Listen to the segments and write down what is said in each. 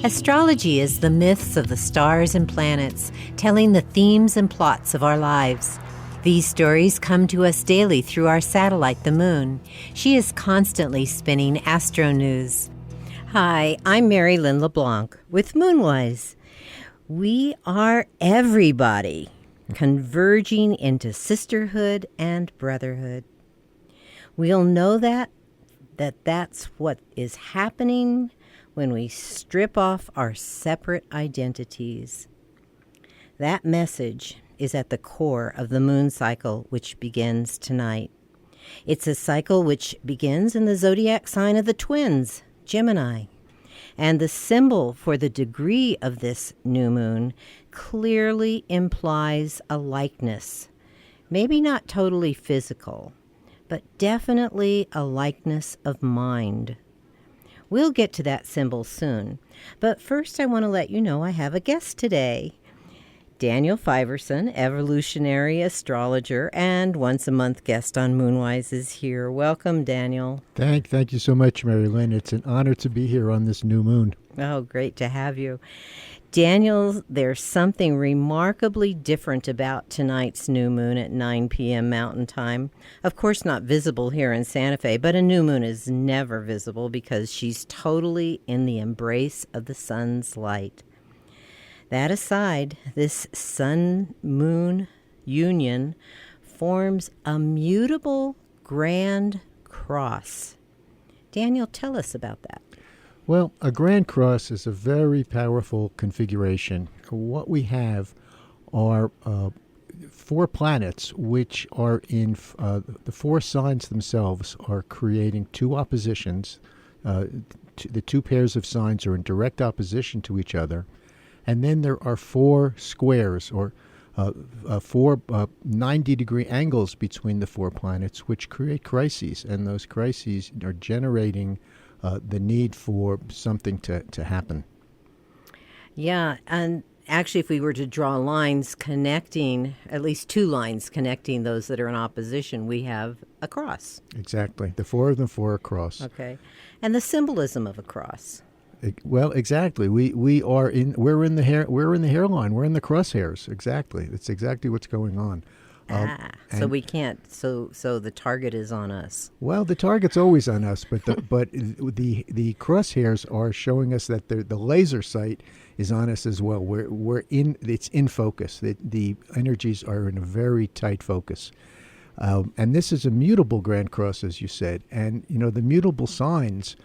Astrology is the myths of the stars and planets, telling the themes and plots of our lives. These stories come to us daily through our satellite, the Moon. She is constantly spinning astro news. Hi, I'm Merrylin Leblanc with Moonwise. We are everybody converging into sisterhood and brotherhood. We'll know that's what is happening when we strip off our separate identities. That message is at the core of the moon cycle, which begins tonight. It's a cycle which begins in the zodiac sign of the twins, Gemini. And the symbol for the degree of this new moon clearly implies a likeness. Maybe not totally physical, but definitely a likeness of mind. We'll get to that symbol soon. But first I want to let you know I have a guest today. Daniel Fiverson, evolutionary astrologer and once-a-month guest on Moonwise, is here. Welcome, Daniel. Thank you so much, Merrylin. It's an honor to be here on this new moon. Oh, great to have you. Daniel, there's something remarkably different about tonight's new moon at 9 p.m. Mountain Time. Of course, not visible here in Santa Fe, but a new moon is never visible because she's totally in the embrace of the sun's light. That aside, this sun-moon union forms a mutable grand cross. Daniel, tell us about that. Well, a grand cross is a very powerful configuration. What we have are four planets, which are in the four signs themselves are creating two oppositions. The two pairs of signs are in direct opposition to each other. And then there are four squares, or four 90-degree angles between the four planets, which create crises. And those crises are generating the need for something to happen. Yeah, and actually, if we were to draw lines connecting, at least two lines connecting those that are in opposition, we have a cross. Exactly. The four of them for a cross. Okay. And the symbolism of a cross. Well, exactly. We're in the hairline. We're in the crosshairs. Exactly. That's exactly what's going on. So we can't. So the target is on us. Well, the target's always on us, but the crosshairs are showing us that the laser sight is on us as well. It's in focus. The energies are in a very tight focus. And this is a mutable grand cross, as you said. And the mutable signs,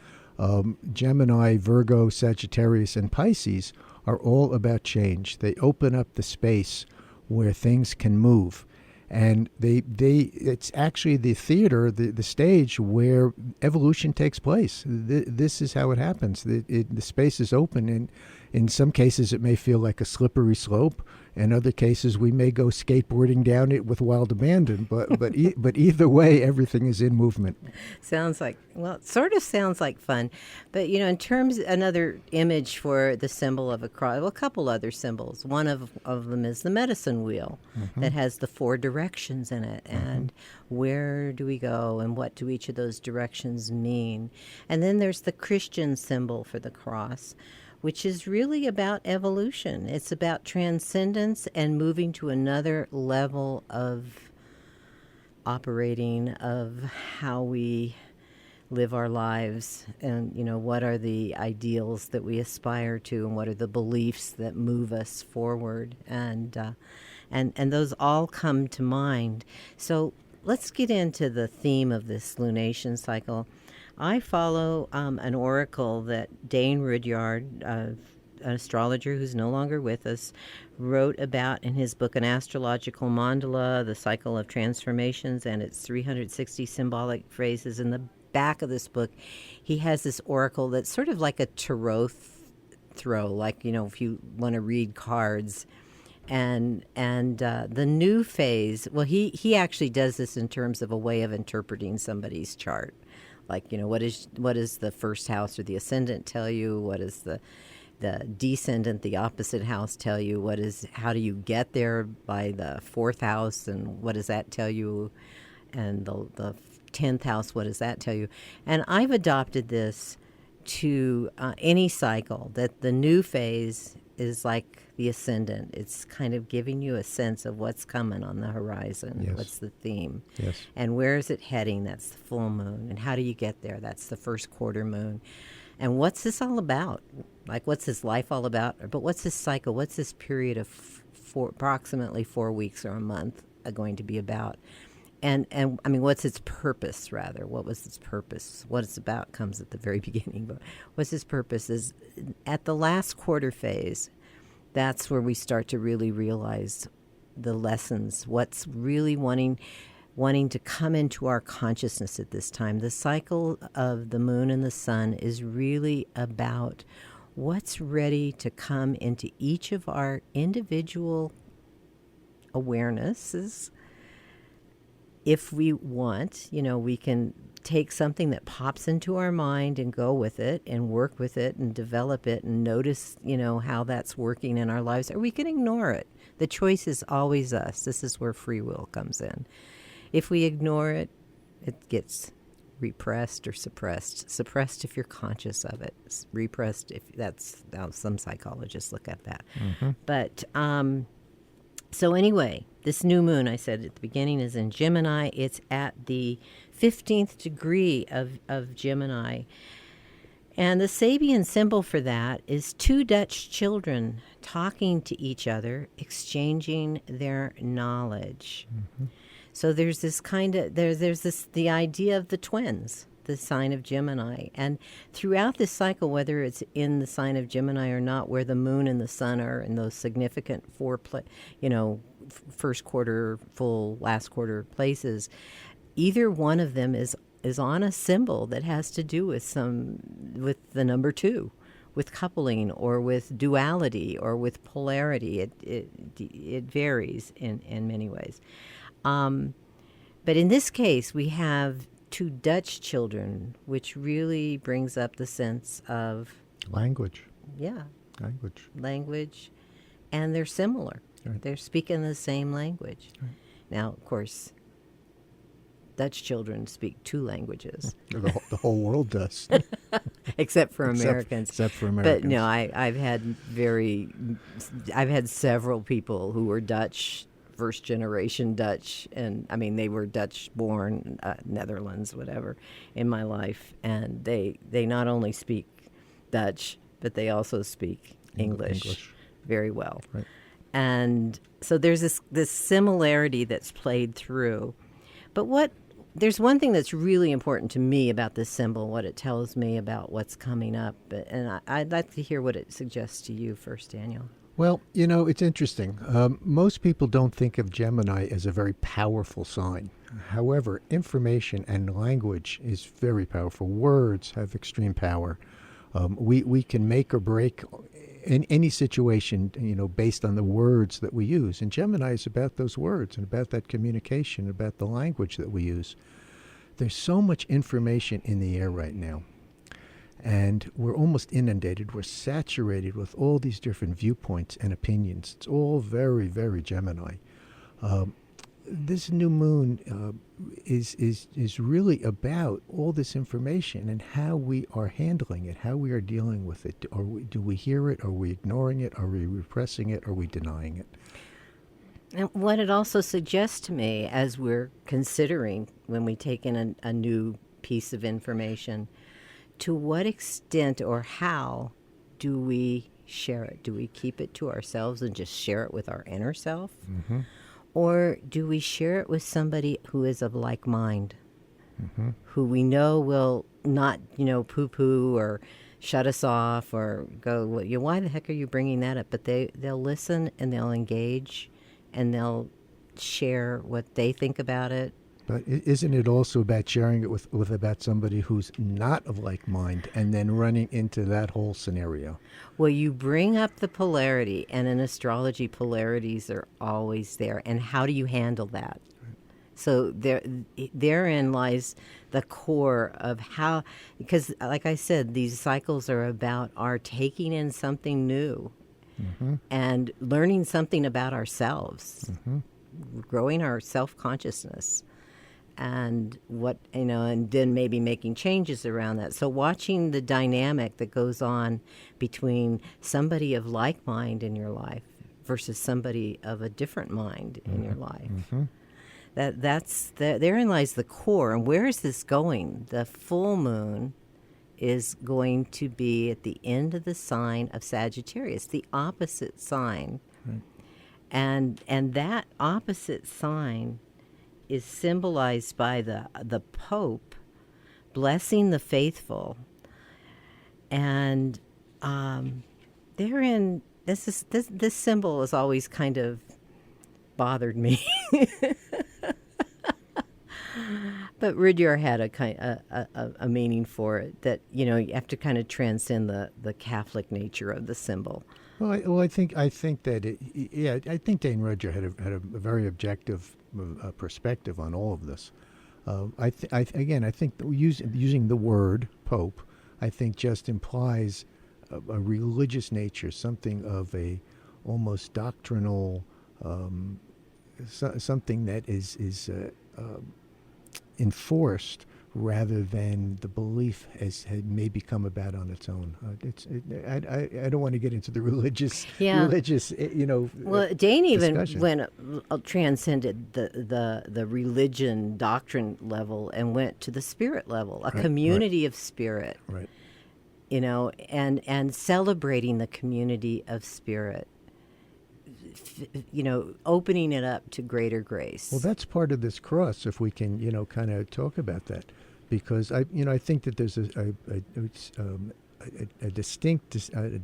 Gemini, Virgo, Sagittarius, and Pisces, are all about change. They open up the space where things can move. And it's actually the theater, the stage where evolution takes place. This is how it happens. The space is open, and in some cases it may feel like a slippery slope. In other cases, we may go skateboarding down it with wild abandon. But either way, everything is in movement. It sort of sounds like fun. But, in terms, another image for the symbol of a cross, well, a couple other symbols. One of them is the medicine wheel that has the four directions in it. And where do we go and what do each of those directions mean? And then there's the Christian symbol for the cross, which is really about evolution. It's about transcendence and moving to another level of operating, of how we live our lives, and what are the ideals that we aspire to, and what are the beliefs that move us forward, and those all come to mind. So let's get into the theme of this lunation cycle. I follow an oracle that Dane Rudyard, an astrologer who's no longer with us, wrote about in his book, An Astrological Mandala, The Cycle of Transformations, and its 360 symbolic phrases. In the back of this book, he has this oracle that's sort of like a tarot throw, like, if you want to read cards. And the new phase, well, he actually does this in terms of a way of interpreting somebody's chart. Like, what is the first house or the ascendant tell you? What is the descendant, the opposite house, tell you? How do you get there by the fourth house, and what does that tell you? And the 10th house, what does that tell you? And I've adopted this to any cycle, that the new phase is like the ascendant. It's kind of giving you a sense of what's coming on the horizon. Yes. What's the theme? Yes. And where is it heading? That's the full moon. And how do you get there? That's the first quarter moon. And what's this all about? Like, what's this life all about? But what's this cycle? What's this period of approximately 4 weeks or a month going to be about? And I mean, what's its purpose, rather? What was its purpose? What it's about comes at the very beginning. But what's its purpose is at the last quarter phase, that's where we start to really realize the lessons, what's really wanting to come into our consciousness at this time. The cycle of the moon and the sun is really about what's ready to come into each of our individual awarenesses. If we want, we can take something that pops into our mind and go with it and work with it and develop it and notice, how that's working in our lives, or we can ignore it. The choice is always us. This is where free will comes in. If we ignore it, it gets repressed or suppressed. Suppressed if you're conscious of it. Repressed if that's how some psychologists look at that. Mm-hmm. But so anyway, this new moon, I said at the beginning, is in Gemini. It's at the 15th degree of Gemini. And the Sabian symbol for that is two Dutch children talking to each other, exchanging their knowledge. Mm-hmm. So there's this the idea of the twins, the sign of Gemini. And throughout this cycle, whether it's in the sign of Gemini or not, where the moon and the sun are in those significant first quarter, full, last quarter places, either one of them is on a symbol that has to do with the number 2, with coupling or with duality or with polarity. It varies in many ways. But in this case, we have two Dutch children, which really brings up the sense of language. Yeah. Language. And they're similar. Right. They're speaking the same language. Right. Now, of course, Dutch children speak 2 languages. The whole world does. Except for Americans. Except for Americans. But no, I've had several people who were Dutch, first generation Dutch, and I mean they were Dutch born, Netherlands, whatever, in my life, and they not only speak Dutch, but they also speak English very well. Right. And so there's this similarity that's played through. But there's one thing that's really important to me about this symbol, what it tells me about what's coming up, and I'd like to hear what it suggests to you first, Daniel. Well, it's interesting. Most people don't think of Gemini as a very powerful sign. However, information and language is very powerful. Words have extreme power. We can make or break in any situation, based on the words that we use. And Gemini is about those words and about that communication, about the language that we use. There's so much information in the air right now. And we're almost inundated. We're saturated with all these different viewpoints and opinions. It's all very, very Gemini. This new moon is really about all this information and how we are handling it, how we are dealing with it. Do we hear it? Are we ignoring it? Are we repressing it? Are we denying it? And what it also suggests to me, as we're considering when we take in a new piece of information, to what extent or how do we share it? Do we keep it to ourselves and just share it with our inner self? Mm-hmm. Or do we share it with somebody who is of like mind, mm-hmm. who we know will not, poo-poo or shut us off or go, well, why the heck are you bringing that up? But they'll listen and they'll engage and they'll share what they think about it. But isn't it also about sharing it with about somebody who's not of like mind and then running into that whole scenario? Well, you bring up the polarity, and in astrology, polarities are always there. And how do you handle that? Right. So therein lies the core of how, because like I said, these cycles are about our taking in something new mm-hmm. and learning something about ourselves, mm-hmm. growing our self-consciousness. and what, and then maybe making changes around that. So watching the dynamic that goes on between somebody of like mind in your life versus somebody of a different mind in your life. Therein lies the core. And where is this going? The full moon is going to be at the end of the sign of Sagittarius, the opposite sign. Right. And that opposite sign is symbolized by the Pope blessing the faithful, and therein this symbol has always kind of bothered me. But Rudyard had a meaning for it, that you have to kind of transcend the Catholic nature of the symbol. Well, I think that I think Dane Rudger had a very objective perspective on all of this. I think that using the word Pope, I think just implies a religious nature, something of a almost doctrinal, something that is enforced rather than the belief had maybe come about on its own. I don't want to get into the religious, Well, Dane even discussion. transcended the religion doctrine level and went to the spirit level, a Right, community of spirit. Right. And celebrating the community of spirit. Opening it up to greater grace. Well, that's part of this cross. If we can, kind of talk about that, because I think that there's a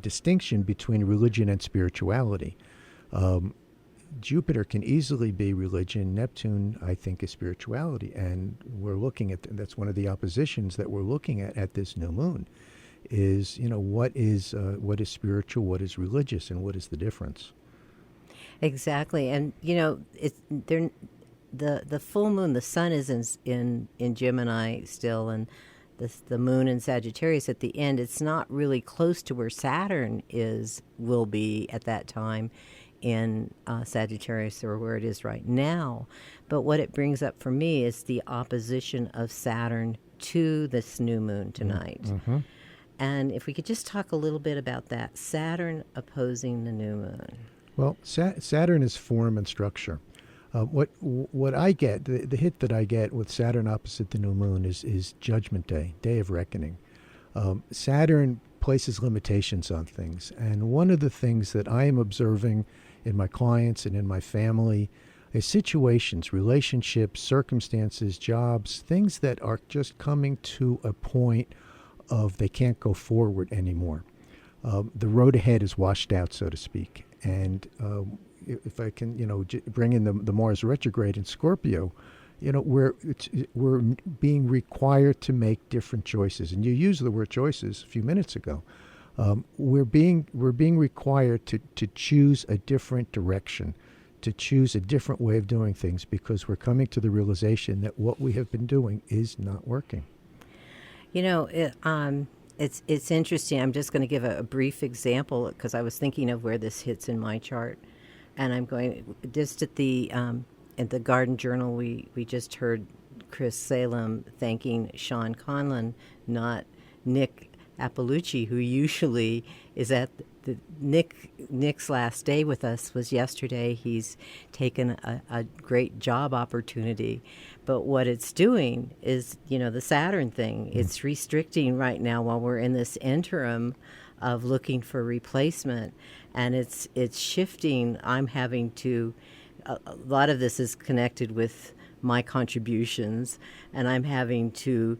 distinction between religion and spirituality. Jupiter can easily be religion. Neptune, I think, is spirituality, and we're looking at that's one of the oppositions that we're looking at this new moon. Is what is spiritual, what is religious, and what is the difference? Exactly, and the full moon, the sun is in Gemini still, and the moon in Sagittarius at the end. It's not really close to where Saturn will be at that time in Sagittarius, or where it is right now. But what it brings up for me is the opposition of Saturn to this new moon tonight. Mm-hmm. And if we could just talk a little bit about that, Saturn opposing the new moon. Well, Saturn is form and structure. What I get, the hit that I get with Saturn opposite the new moon is Judgment Day, Day of Reckoning. Saturn places limitations on things, and one of the things that I am observing in my clients and in my family is situations, relationships, circumstances, jobs, things that are just coming to a point of they can't go forward anymore. The road ahead is washed out, so to speak. And if I can, bring in the Mars retrograde in Scorpio, we're being required to make different choices. And you used the word choices a few minutes ago. We're being required to choose a different direction, to choose a different way of doing things, because we're coming to the realization that what we have been doing is not working. It's interesting. I'm just going to give a brief example, because I was thinking of where this hits in my chart, and I'm going just at the Garden Journal. We just heard Chris Salem thanking Sean Conlon, not Nick Appalucci, who usually is at Nick's last day with us was yesterday. He's taken a great job opportunity. But what it's doing is, the Saturn thing, it's restricting right now while we're in this interim of looking for replacement. And it's shifting. I'm having to, a lot of this is connected with my contributions, and I'm having to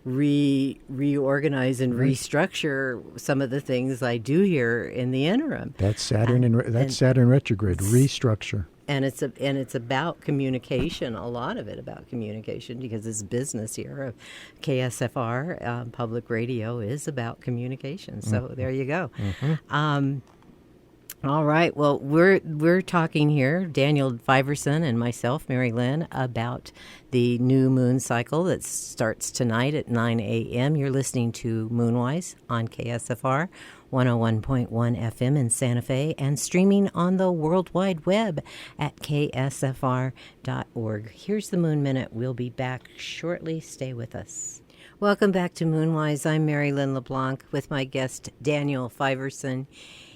reorganize and restructure some of the things I do here in the interim. That's Saturn and Saturn retrograde, restructure. And it's about communication, a lot of it about communication, because this business here of KSFR public radio is about communication. So there you go. All right. Well, we're talking here, Daniel Fiverson and myself, Mary Lynn, about the new moon cycle that starts tonight at 9 a.m. You're listening to Moonwise on KSFR 101.1 FM in Santa Fe and streaming on the World Wide Web at ksfr.org. Here's the Moon Minute. We'll be back shortly. Stay with us. Welcome back to Moonwise. I'm Mary Lynn LeBlanc with my guest, Daniel Fiverson,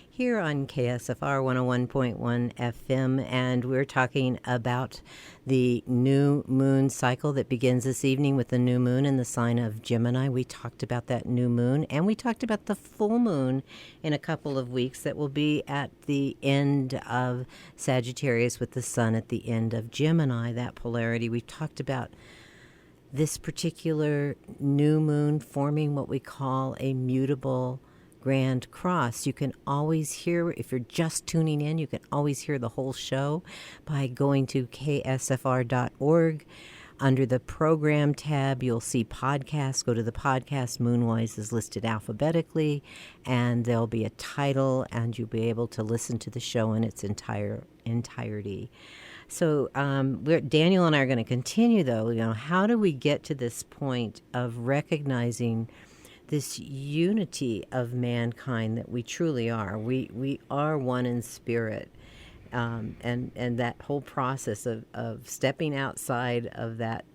here on KSFR 101.1 FM, and we're talking about the new moon cycle that begins this evening with the new moon in the sign of Gemini. We talked about that new moon, and we talked about the full moon in a couple of weeks that will be at the end of Sagittarius with the sun at the end of Gemini, that polarity. We talked about this particular new moon forming what we call a mutable Grand Cross. You can always hear, if you're just tuning in, you can always hear the whole show by going to ksfr.org. Under the program tab, you'll see podcasts. Go to the podcast. Moonwise is listed alphabetically, and there'll be a title, and you'll be able to listen to the show in its entirety. So Daniel and I are going to continue, though. How do we get to this point of recognizing this unity of mankind that we truly are? We are one in spirit, and that whole process of stepping outside of that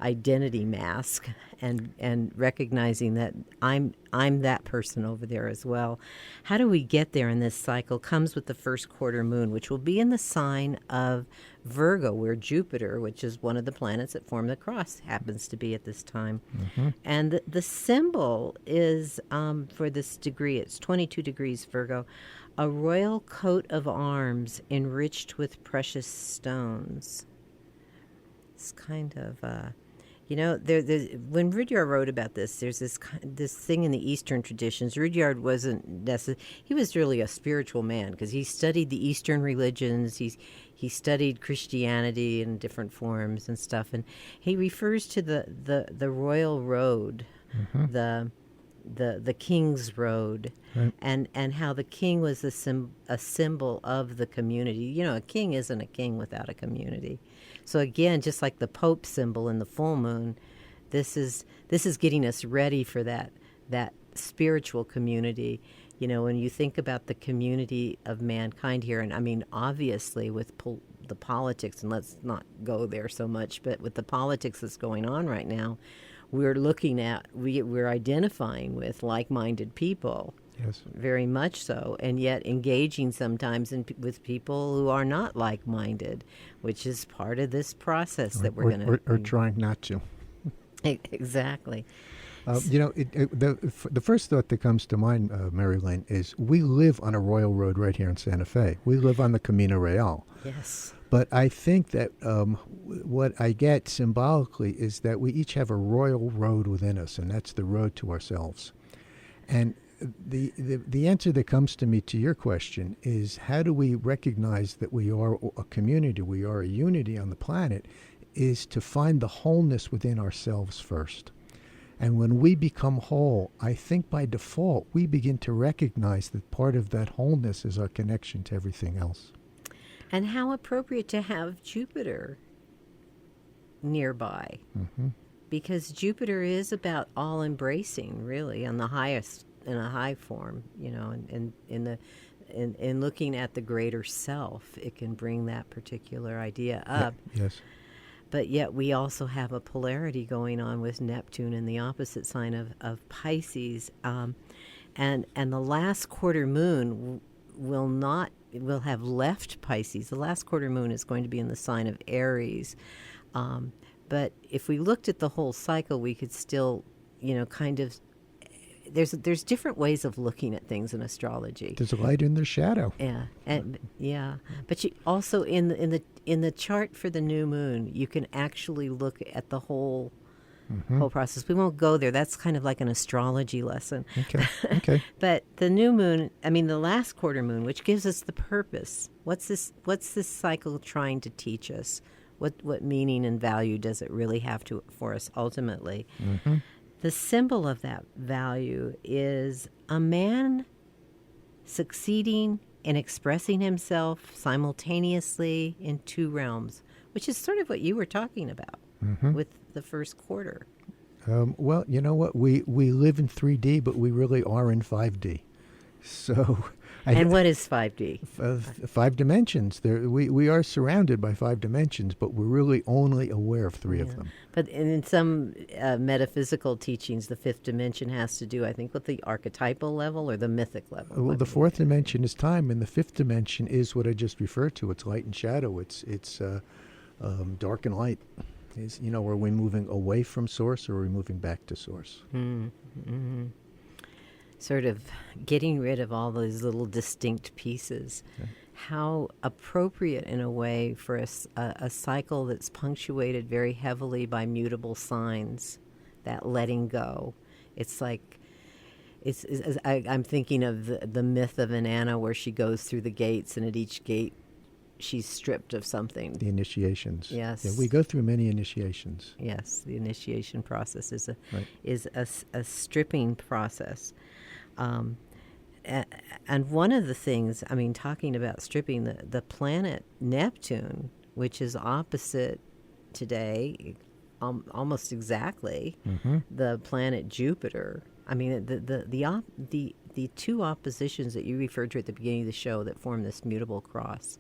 identity mask and recognizing that I'm that person over there as well. How do we get there in this cycle? Comes with the first quarter moon, which will be in the sign of Virgo, where Jupiter, which is one of the planets that form the cross, happens to be at this time. Mm-hmm. And the symbol is, for this degree, it's 22 degrees Virgo, a royal coat of arms enriched with precious stones. It's kind of... when Rudyard wrote about this, there's this thing in the Eastern traditions. Rudyard wasn't necessarily, he was really a spiritual man because he studied the Eastern religions. He studied Christianity in different forms and stuff, and he refers to the royal road, mm-hmm. the king's road, right. and how the king was a symbol of the community. A king isn't a king without a community. So again, just like the Pope symbol in the full moon, this is getting us ready for that spiritual community. When you think about the community of mankind here, and I mean, obviously with the politics, and let's not go there so much, but with the politics that's going on right now, we're identifying with like-minded people. Yes. Very much so, and yet engaging sometimes with people who are not like-minded, which is part of this process that we're going to... Or trying not to. Exactly. The first thought that comes to mind, Mary Lynn, is we live on a royal road right here in Santa Fe. We live on the Camino Real. Yes. But I think that what I get symbolically is that we each have a royal road within us, and that's the road to ourselves. And the answer that comes to me to your question is, how do we recognize that we are a community, we are a unity on the planet, is to find the wholeness within ourselves first. And when we become whole, I think by default, we begin to recognize that part of that wholeness is our connection to everything else. And how appropriate to have Jupiter nearby. Mm-hmm. Because Jupiter is about all embracing, really, on the highest, in a high form, in looking at the greater self, it can bring that particular idea up. Yeah, yes. But yet we also have a polarity going on with Neptune in the opposite sign of Pisces. And the last quarter moon will have left Pisces. The last quarter moon is going to be in the sign of Aries. But if we looked at the whole cycle, we could still, kind of... There's different ways of looking at things in astrology. There's a light in the shadow. Yeah, but you also in the chart for the new moon, you can actually look at the whole process. We won't go there. That's kind of like an astrology lesson. Okay. But the new moon, the last quarter moon, which gives us the purpose. What's this cycle trying to teach us? What meaning and value does it really have for us ultimately? Mm-hmm. The symbol of that value is a man succeeding and expressing himself simultaneously in two realms, which is sort of what you were talking about with the first quarter. Well, you know what? We live in 3D, but we really are in 5D. So, And what is 5D? 5 dimensions. We are surrounded by 5 dimensions, but we're really only aware of three of them. But in some metaphysical teachings, the fifth dimension has to do, I think, with the archetypal level or the mythic level. Well, the fourth dimension is time, and the fifth dimension is what I just referred to. It's light and shadow. It's dark and light. Is, are we moving away from source, or are we moving back to source? Mm-hmm. Sort of getting rid of all those little distinct pieces. Yeah. How appropriate, in a way, for a cycle that's punctuated very heavily by mutable signs, that letting go. It's like, I'm thinking of the myth of Inanna, where she goes through the gates, and at each gate she's stripped of something. The initiations. Yes. Yeah, we go through many initiations. Yes, the initiation process is Right. a stripping process. And one of the things, talking about stripping, the planet Neptune, which is opposite today, almost exactly, the planet Jupiter. The two oppositions that you referred to at the beginning of the show that form this mutable cross,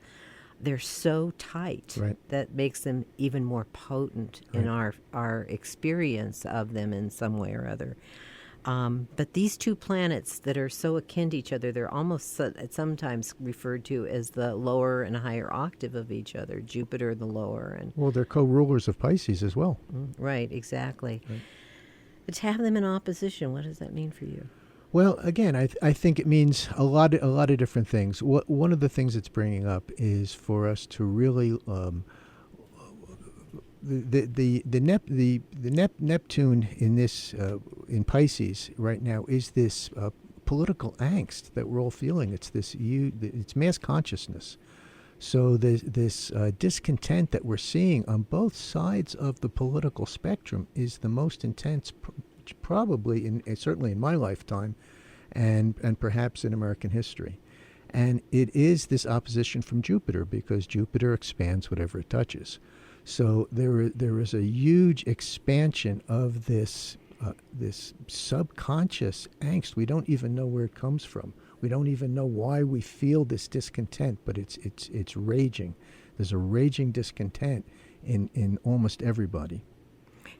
they're so tight that makes them even more potent in our experience of them in some way or other. But these two planets that are so akin to each other, they're almost sometimes referred to as the lower and higher octave of each other. Jupiter, the lower, and well, they're co-rulers of Pisces as well. Right, exactly. Right. But to have them in opposition, what does that mean for you? Well, again, I think it means a lot of different things. One of the things it's bringing up is for us to really Neptune in this in Pisces right now is this political angst that we're all feeling. It's it's mass consciousness. So this discontent that we're seeing on both sides of the political spectrum is the most intense, probably certainly in my lifetime, and perhaps in American history. And it is this opposition from Jupiter, because Jupiter expands whatever it touches. So there is a huge expansion of this subconscious angst. We don't even know where it comes from. We don't even know why we feel this discontent, but it's raging. There's a raging discontent in almost everybody.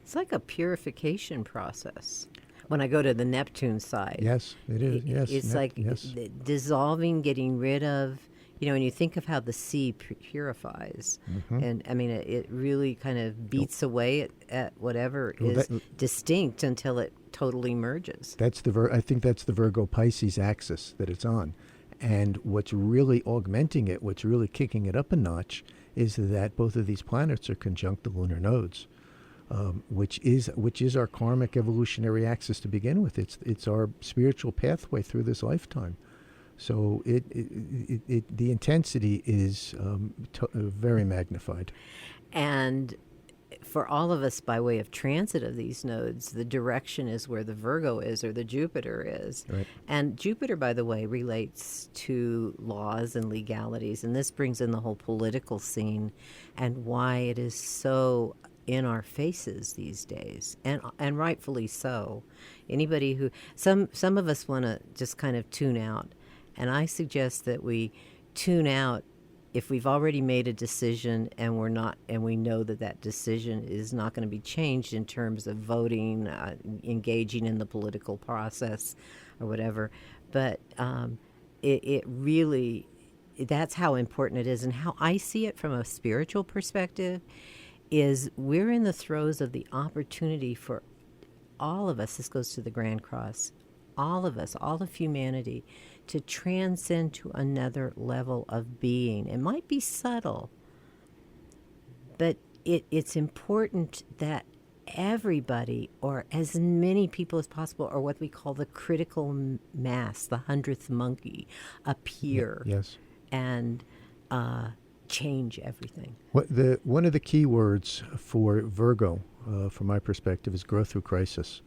It's like a purification process. When I go to the Neptune side, yes, it is. Yes, it's dissolving, getting rid of. When you think of how the sea purifies, and it really kind of beats away at whatever is distinct until it totally merges. I think that's the Virgo Pisces axis that it's on, and what's really augmenting it, what's really kicking it up a notch, is that both of these planets are conjunct the lunar nodes, which is our karmic evolutionary axis to begin with. It's our spiritual pathway through this lifetime. So the intensity is very magnified. And for all of us, by way of transit of these nodes, the direction is where the Virgo is, or the Jupiter is. Right. And Jupiter, by the way, relates to laws and legalities. And this brings in the whole political scene and why it is so in our faces these days, and rightfully so. Anybody who some of us want to just kind of tune out. And I suggest that we tune out if we've already made a decision and we know that decision is not going to be changed in terms of voting, engaging in the political process, or whatever. But it really, that's how important it is. And how I see it from a spiritual perspective is we're in the throes of the opportunity for all of us. This goes to the Grand Cross. All of us, all of humanity, to transcend to another level of being. It might be subtle, but it's important that everybody, or as many people as possible, or what we call the critical mass, the 100th monkey, appear. Yes. And change everything. One of the key words for Virgo, from my perspective, is growth through crisis.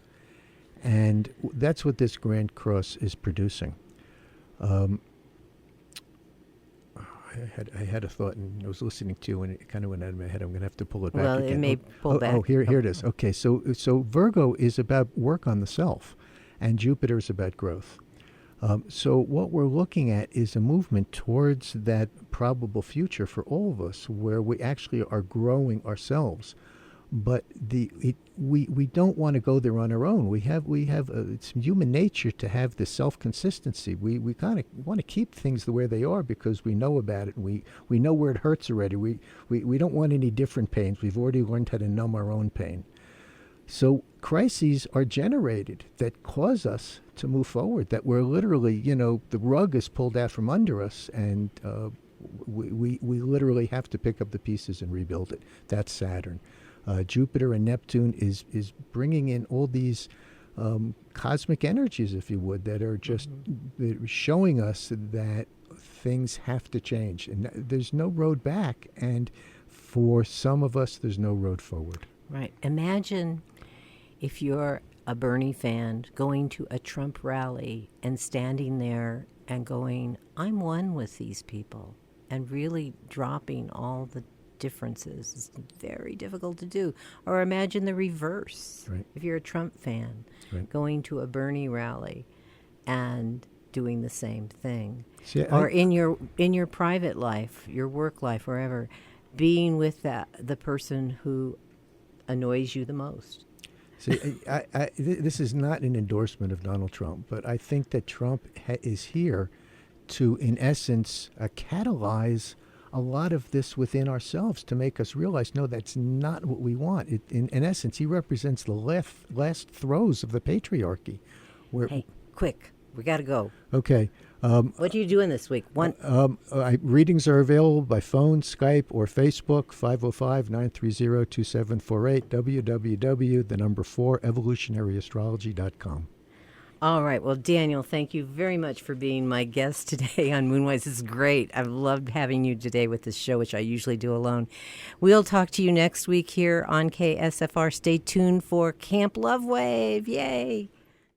And that's what this Grand Cross is producing. I had a thought, and I was listening to, and it kind of went out of my head. I'm going to have to pull it back Well, again. it may pull back. Oh, here it is. Okay, so Virgo is about work on the self, and Jupiter is about growth. So what we're looking at is a movement towards that probable future for all of us, where we actually are growing ourselves. But we don't want to go there on our own. We have it's human nature to have this self-consistency. We kind of want to keep things the way they are because we know about it. And we know where it hurts already. We don't want any different pains. We've already learned how to numb our own pain. So crises are generated that cause us to move forward, that we're literally, the rug is pulled out from under us, and we literally have to pick up the pieces and rebuild it. That's Saturn. Jupiter and Neptune is bringing in all these cosmic energies, if you would, that are just showing us that things have to change. And there's no road back. And for some of us, there's no road forward. Right. Imagine if you're a Bernie fan going to a Trump rally and standing there and going, I'm one with these people, and really dropping all the differences. It's very difficult to do. Or imagine the reverse. Right. If you're a Trump fan, Right. going to a Bernie rally and doing the same thing. See, Or in your private life, your work life, wherever, being with the person who annoys you the most. See, this is not an endorsement of Donald Trump, but I think that Trump is here to, in essence, catalyze a lot of this within ourselves to make us realize, no, that's not what we want. In essence, he represents the last throes of the patriarchy. Hey, quick, we got to go. Okay. What are you doing this week? Readings are available by phone, Skype, or Facebook, 505-930-2748, www.4evolutionaryastrology.com. All right. Well, Daniel, thank you very much for being my guest today on Moonwise. This is great. I've loved having you today with this show, which I usually do alone. We'll talk to you next week here on KSFR. Stay tuned for Camp Love Wave. Yay.